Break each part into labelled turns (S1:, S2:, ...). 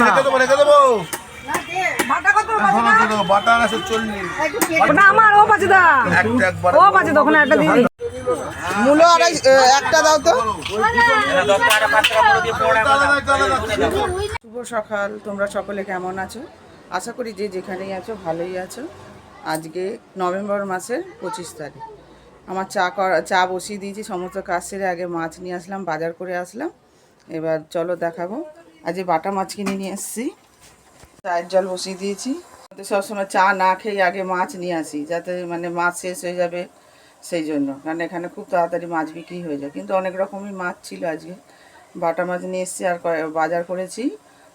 S1: না।
S2: রেখে দেবো।
S1: বাটা আছে 40।
S3: ওটা আমার ও পাচ্ছে দা ও পাচ্ছে তখন একটা দিয়ে দিই।
S4: মূলো আর একটা দাও তো। শুভ সকাল, তোমরা সকলে কেমন আছো? আশা করি যে যেখানেই আছো ভালোই আছো। আজকে নভেম্বর মাসের 25 তারিখ। আমার চা বসিয়ে দিয়েছি, সমস্ত কাজ সেরে আগে মাছ নিয়ে আসলাম, বাজার করে আসলাম। এবার চলো দেখাবো। আজকে বাটা মাছ কিনে নিয়ে এসেছি। চায়ের জল বসিয়ে দিয়েছি। সবসময় চা না খেয়ে আগে মাছ নিয়ে আসি, যাতে মানে মাছ শেষ হয়ে যাবে সেই জন্য, কারণ এখানে খুব তাড়াতাড়ি মাছ বিক্রি হয়ে যায়। কিন্তু অনেক রকমই মাছ ছিল আজকে। বাটা মাছ নিয়ে এসেছি আর বাজার করেছি।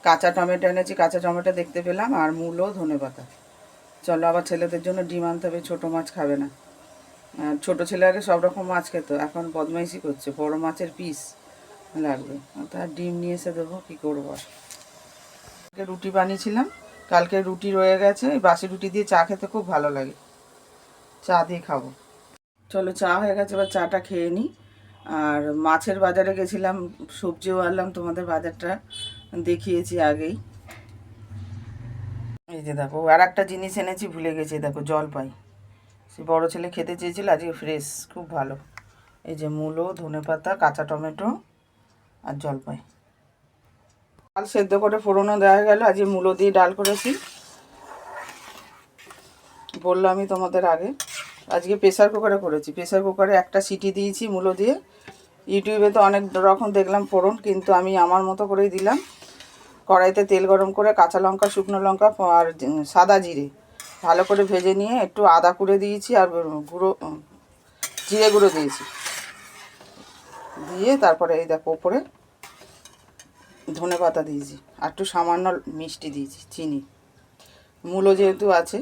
S4: কাঁচা টমেটো এনেছি, কাঁচা টমেটো দেখতে পেলাম, আর মূলো ধনেপাতা। চলো, আবার ছেলেদের জন্য ডিম আনতে হবে, ছোটো মাছ খাবে না। ছোটো ছেলে আগে সব রকম মাছ খেত, এখন বদমাইশি করছে, বড় মাছের পিস লাগবে। তার ডিম নিয়ে এসে দেবো, কী করবো আর। রুটি বানিয়েছিলাম, কালকে রুটি রয়ে গেছে। এই বাসি রুটি দিয়ে চা খেতে খুব ভালো লাগে, চা দিয়ে খাবো। চলো, চা হয়ে গেছে, এবার চাটা খেয়ে নিই। আর মাছের বাজারে গেছিলাম, সবজিও আনলাম, তোমাদের বাজারটা দেখিয়েছি আগেই। এই যে দেখো, আর একটা জিনিস এনেছি, ভুলে গেছি, দেখো জলপাই। সে বড়ো ছেলে খেতে চেয়েছিল, আজকে ফ্রেশ, খুব ভালো। এই যে মূলো, ধনেপাতা, কাঁচা টমেটো আর জলপাই। ডাল সেদ্ধ করে ফোড়নও দেওয়া গেল। আজকে মূলো দিয়ে ডাল করেছি, বললাম আমি তোমাদের আগে। আজকে প্রেসার কুকারে করেছি। প্রেসার কুকারে একটা সিটি দিয়েছি মূলো দিয়ে। ইউটিউবে তো অনেক রকম দেখলাম ফোড়ন, কিন্তু আমি আমার মতো করেই দিলাম। কড়াইতে তেল গরম করে কাঁচা লঙ্কা, শুকনো লঙ্কা আর সাদা জিরে ভালো করে ভেজে নিয়ে একটু আদা কুড়ে দিয়েছি, আর জিরে গুঁড়ো দিয়েছি। দিয়ে তারপরে এই দেখো ওপরে ধনেপাতা দিয়েছি, আর একটু সামান্য মিষ্টি দিয়েছি, চিনি। মূলো যেহেতু আছে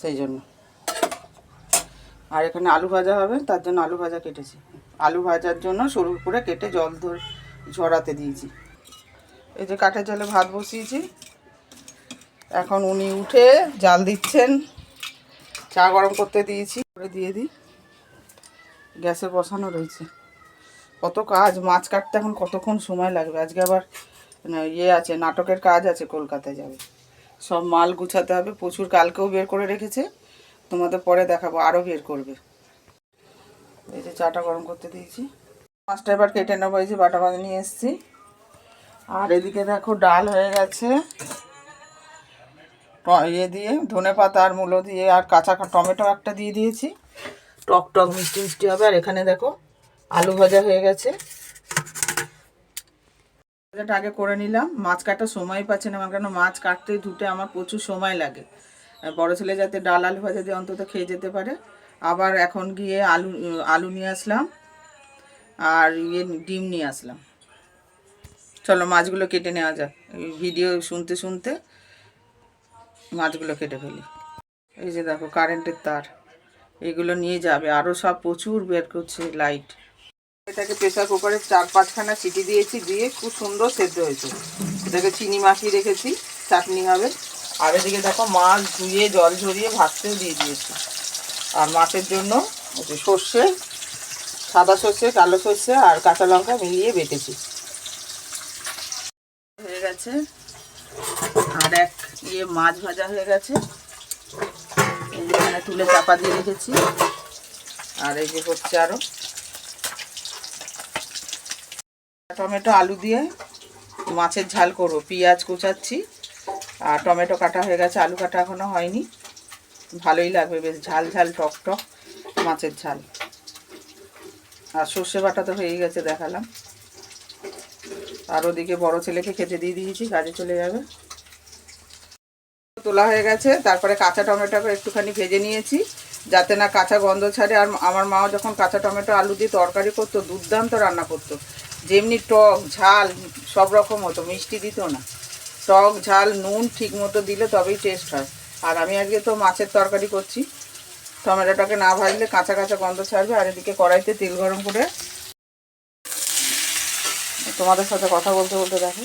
S4: সেই জন্য। আর এখানে আলু ভাজা হবে, তার জন্য আলু ভাজা কেটেছি। আলু ভাজার জন্য সরু করে কেটে জল ঝরাতে দিয়েছি। এই যে কাঠের জালে ভাত বসিয়েছি, এখন উনি উঠে জাল দিচ্ছেন। চা গরম করতে দিয়েছি, করে দিয়ে দিই। গ্যাসে বসানো রয়েছে। কত কাজ, মাছ কাটতে এখন কতক্ষণ সময় লাগবে। আজকে আবার আছে, নাটকের কাজ আছে, কলকাতায় যাবে। সব মাল গুছাতে হবে প্রচুর। কালকেও বের করে রেখেছে, তোমাদের পরে দেখাবো, আরও বের করবে। এই যে চাটা গরম করতে দিয়েছি, মাছটা এবার কেটে নেবো। এই যে বাটা বাঁধে নিয়ে এসেছি। আর এদিকে দেখো ডাল হয়ে গেছে, দিয়ে ধনেপাতা আর মূলো দিয়ে, আর কাঁচা টমেটো একটা দিয়ে দিয়েছি, টক টক মিষ্টি মিষ্টি হবে। আর এখানে দেখো আলু ভাজা হয়ে গেছে। ভাজাটা আগে করে নিলাম। মাছ কাটার সময় পাচ্ছে না আমার, কেন মাছ কাটতে ধুতে আমার প্রচুর সময় লাগে। বড়ো ছেলে যাতে ডাল আলু ভাজা দিয়ে অন্তত খেয়ে যেতে পারে। আবার এখন গিয়ে আলু নিয়ে আসলাম, আর ডিম নিয়ে আসলাম। চলো মাছগুলো কেটে নেওয়া যাক। ভিডিও শুনতে শুনতে মাছগুলো কেটে ফেলি। এই যে দেখো কারেন্টের তার, এগুলো নিয়ে যাবে। আরও সব প্রচুর বের করছে লাইট। এটাকে প্রেসার কুকারে 4-5খানা সিটি দিয়েছি, দিয়ে খুব সুন্দর সেদ্ধ হয়েছে। এটাকে চিনি মাখিয়ে রেখেছি, চাটনি হবে। আর এদিকে দেখো মাছ ধুয়ে জল ঝরিয়ে ভাজতেও দিয়ে দিয়েছি। আর মাছের জন্য সর্ষে, সাদা সর্ষে, কালো সর্ষে আর কাঁচা লঙ্কা মিলিয়ে বেটেছি। হয়ে গেছে। আর এক মাছ ভাজা হয়ে গেছে, এখানে তুলে চাপা দিয়ে রেখেছি। আর এই যে হচ্ছে আরও টমেটো আলু দিয়ে মাছের ঝাল করবো। পেঁয়াজ কুচাচ্ছি, আর টমেটো কাটা হয়ে গেছে, আলু কাটা এখনো হয়নি। ভালোই লাগবে, বেশ ঝাল ঝাল টক টক মাছের ঝাল। আর সর্ষে বাটা তো হয়েই গেছে, দেখালাম। আর ওদিকে বড় ছেলেকে খেতে দিয়ে দিয়েছি, কাজে চলে যাবে। তোলা হয়ে গেছে। তারপরে কাঁচা টমেটোকে একটুখানি ভেজে নিয়েছি, যাতে না কাঁচা গন্ধ ছাড়ে। আর আমার মাও যখন কাঁচা টমেটো আলু দিয়ে তরকারি করতো, দুর্দান্ত রান্না করতো। যেমনি টক ঝাল সব রকম হতো, মিষ্টি দিত না। টক ঝাল নুন ঠিক মতো দিলে তবেই টেস্ট হয়। আর আমি আজকে তো মাছের তরকারি করছি, টমেটোটাকে না ভাজলে কাঁচা কাঁচা গন্ধ ছাড়বে। আর এদিকে কড়াইতে তেল গরম করে, তোমাদের সাথে কথা বলতে বলতে দেখো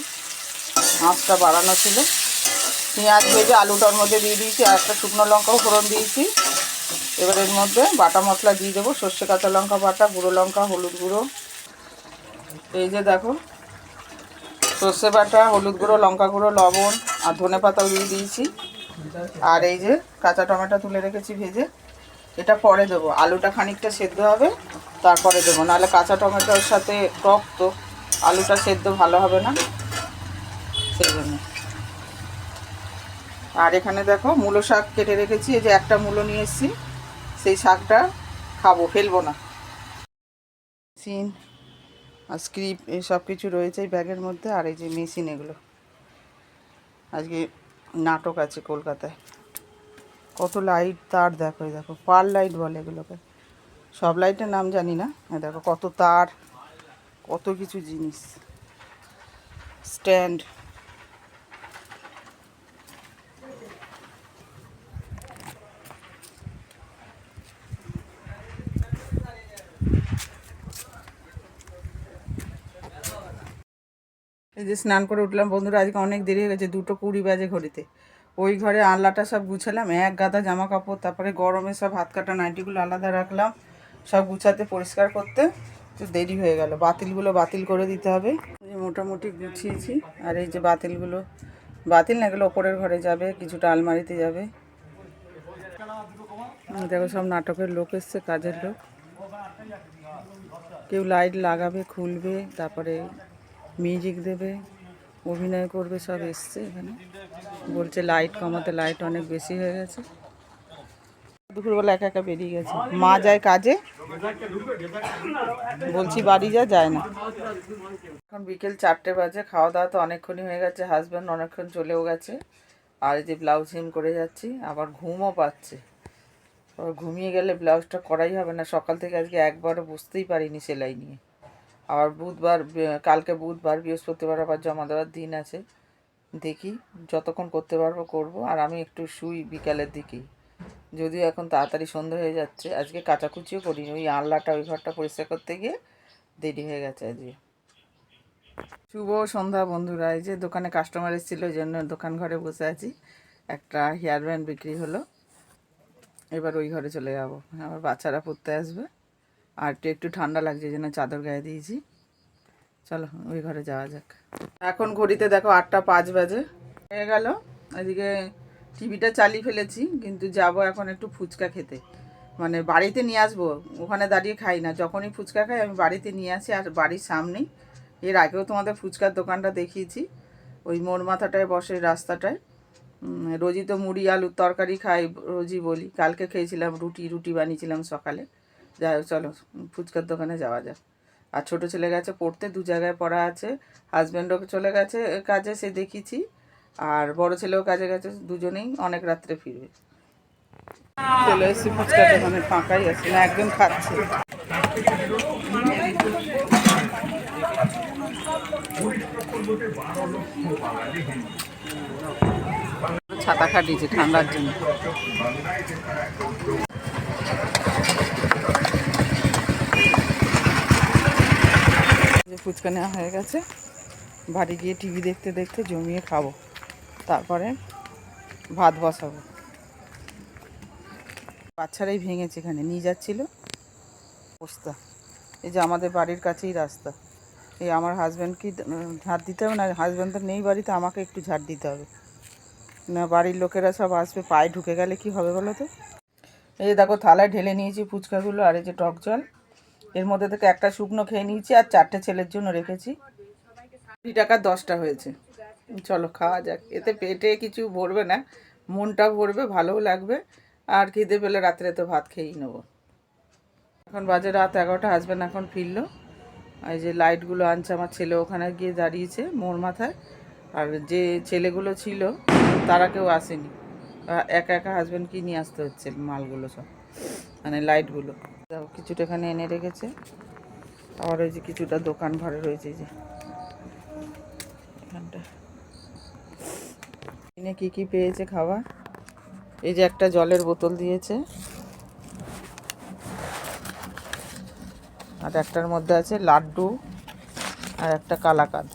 S4: মাছটা বাড়ানো ছিল। পেঁয়াজ ভেজে আলুটার মধ্যে দিয়ে দিয়েছি, আর একটা শুকনো লঙ্কাও ফোড়ন দিয়েছি। এবার এর মধ্যে বাটা মশলা দিয়ে দেবো, সর্ষে কাঁচা লঙ্কা বাটা, গুঁড়ো লঙ্কা, হলুদ গুঁড়ো। এই যে দেখো সর্ষে বাটা, হলুদ গুঁড়ো, লঙ্কা গুঁড়ো, লবণ আর ধনে পাতাও দিয়ে দিয়েছি। আর এই যে কাঁচা টমেটো তুলে রেখেছি ভেজে, এটা পরে দেবো। আলুটা খানিকটা সেদ্ধ হবে তারপরে দেবো, নাহলে কাঁচা টমেটোর সাথে টক তো আলুটা সেদ্ধ ভালো হবে না, সেই জন্য। আর এখানে দেখো মূলো শাক কেটে রেখেছি, এই যে একটা মূলো নিয়ে এসেছি, সেই শাকটা খাবো, ফেলবো না। মেশিন আর স্ক্রিপ এই সব কিছু রয়েছে এই ব্যাগের মধ্যে। আর এই যে মেশিন, এগুলো আজকে নাটক আছে কলকাতায়। কত লাইট তার দেখো, এই দেখো পার লাইট বলে এগুলোকে, সব লাইটের নাম জানি না। দেখো কত তার, কত কিছু জিনিস, স্ট্যান্ড। এই যে স্নান করে উঠলাম বন্ধুরা, আজকে অনেক দেরি হয়ে গেছে, 2:20 বাজে ঘড়িতে। ওই ঘরে আনলাটা সব গুছালাম, এক গাদা জামা কাপড়, তারপরে গরমে সব হাত কাটা নাইটিগুলো আলাদা রাখলাম, সব গুছাতে পরিষ্কার করতে তো দেরি হয়ে গেল। বাতিলগুলো বাতিল করে দিতে হবে, মোটামুটি গুছিয়েছি। আর এই যে বাতিলগুলো, বাতিল না, এগুলো ওপরের ঘরে যাবে, কিছুটা আলমারিতে যাবে। দেখো সব নাটকের লোক এসছে, কাজের লোক, কেউ লাইট লাগাবে, খুলবে, তারপরে মিউজিক দেবে, অভিনয় করবে, সব এসছে এখানে। বলছে লাইট কমাতে, লাইট অনেক বেশি হয়ে গেছে। দুপুরবেলা একা একা বেরিয়ে গেছে, মা যায় কাজে, বলছি বাড়ি যায় না। এখন বিকেল 4টে বাজে, খাওয়া দাওয়া তো অনেকক্ষণই হয়ে গেছে, হাজব্যান্ড অনেকক্ষণ চলেও গেছে। আর এই যে ব্লাউজ হেম করে যাচ্ছি, আবার ঘুমও পাচ্ছে। আবার ঘুমিয়ে গেলে ব্লাউজটা করাই হবে না। সকাল থেকে আজকে একবারও বুঝতেই পারিনি সেলাই নিয়ে। আবার বুধবার, কালকে বুধবার, বৃহস্পতিবার আবার জমা দেওয়ার দিন আছে। দেখি যতক্ষণ করতে পারবো করব। আর আমি একটু শুই বিকালের দিকেই, যদিও এখন তাড়াতাড়ি সন্ধ্যা হয়ে যাচ্ছে। আজকে কাচাকুচিও করিনি, ওই আনলাটা ওই ঘরটা পরিষ্কার করতে গিয়ে দেরি হয়ে গেছে আজকে। শুভ সন্ধ্যা বন্ধুরা। এই যে দোকানে কাস্টমার এসেছিলো, ওই জন্য দোকান ঘরে বসে আছি। একটা হেয়ার ব্যান্ড বিক্রি হলো, এবার ওই ঘরে চলে যাবো। আমার বাচ্চারা পড়তে আসবে, আর একটু ঠান্ডা লাগছে, এই জন্য চাদর গায়ে দিয়েছি। চলো ওই ঘরে যাওয়া যাক। এখন ঘড়িতে দেখো 8:05 বাজে হয়ে গেল। এদিকে টিভিটা চালিয়ে ফেলেছি, কিন্তু যাব এখন একটু ফুচকা খেতে। মানে বাড়িতে নিয়ে আসবো, ওখানে দাঁড়িয়ে খাই না। যখনই ফুচকা খাই আমি বাড়িতে নিয়ে আসি, আর বাড়ির সামনেই। এর আগেও তোমাদের ফুচকার দোকানটা দেখিয়েছি, ওই মোড় মাথাটায় বসে রাস্তাটায়। রোজই তো মুড়ি আলুর তরকারি খাই, রোজই বলি। কালকে খেয়েছিলাম রুটি বানিয়েছিলাম সকালে। যাই হোক, চলো ফুচকার দোকানে যাওয়া যাক। আর ছোটো ছেলে গেছে পড়তে, 2 জায়গায় পড়া আছে। হাজব্যান্ডও চলে গেছে কাজে, সে দেখিয়েছি। আর বড় ছেলেও কাজে গেছে, দুজনেই অনেক রাত্রে ফিরবে। চলে এসেছি ফুচকার দোকানে, ফাঁকাই আছে না, একজন খাচ্ছে। ছাতা খাটিয়েছে ঠান্ডার জন্য। ফুচকা নেওয়া হয়ে গেছে, বাড়ি গিয়ে টিভি দেখতে দেখতে জমিয়ে খাবো, তারপরে ভাত বসাবো। বাচ্চারাই ভেঙেছে, এখানে নিয়ে যাচ্ছিল বস্তা। এই যে আমাদের বাড়ির কাছেই রাস্তা। এই আমার হাজব্যান্ডকে ঝাড় দিতে হবে না, হাজব্যান্ড তো নেই বাড়িতে, আমাকে একটু ঝাড় দিতে হবে না। বাড়ির লোকেরা সব আসবে, পায়ে ঢুকে গেলে কি হবে বলো তো। এই যে দেখো থালায় ঢেলে নিয়েছি ফুচকাগুলো, আর এই যে টক জল। এর মধ্যে থেকে একটা শুকনো খেয়ে নিয়েছি, আর 4টে ছেলের জন্য রেখেছি। 20 টাকার 10টা হয়েছে। চলো খাওয়া যাক। এতে পেটে কিছু ভরবে না, মনটা ভরবে, ভালোও লাগবে। আর খিদে পেলে রাত্রে তো ভাত খেয়েই নেবো। এখন বাজে রাত 11টা, হাজব্যান্ড এখন ফিরলো। এই যে লাইটগুলো আনছে, আমার ছেলে ওখানে গিয়ে দাঁড়িয়েছে মোড় মাথায়। আর যে ছেলেগুলো ছিল তারা কেউ আসেনি, একা একা হাজব্যান্ডকে নিয়ে আসতে হচ্ছে মালগুলো সব, মানে লাইটগুলো। কিছুটা এখানে এনে রেখেছে, আর ওই যে কিছুটা দোকান ঘরে রয়েছে। যে এখানটা এনে কী কী পেয়েছে খাওয়া, এই যে একটা জলের বোতল দিয়েছে, আর একটার মধ্যে আছে লাড্ডু আর একটা কালাকাঁদ,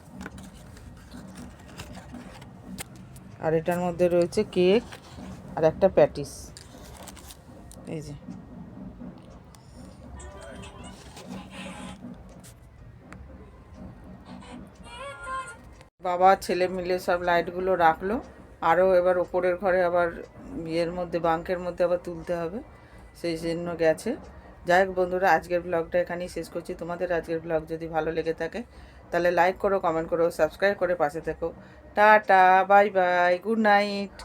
S4: আর এটার মধ্যে রয়েছে কেক আর একটা প্যাটিস। এই যে বাবা ছেলে মিলে সব লাইটগুলো রাখলো, আরও এবার ওপরের ঘরে আবার ইয়ের মধ্যে বাঙ্কের মধ্যে আবার তুলতে হবে, সেই জন্য গেছে। যাই হোক বন্ধুরা, আজকের ব্লগটা এখানেই শেষ করছি। তোমাদের আজকের ব্লগ যদি ভালো লেগে থাকে তাহলে লাইক করো, কমেন্ট করো, সাবস্ক্রাইব করে পাশে থেকো। Tata, bye bye, good night.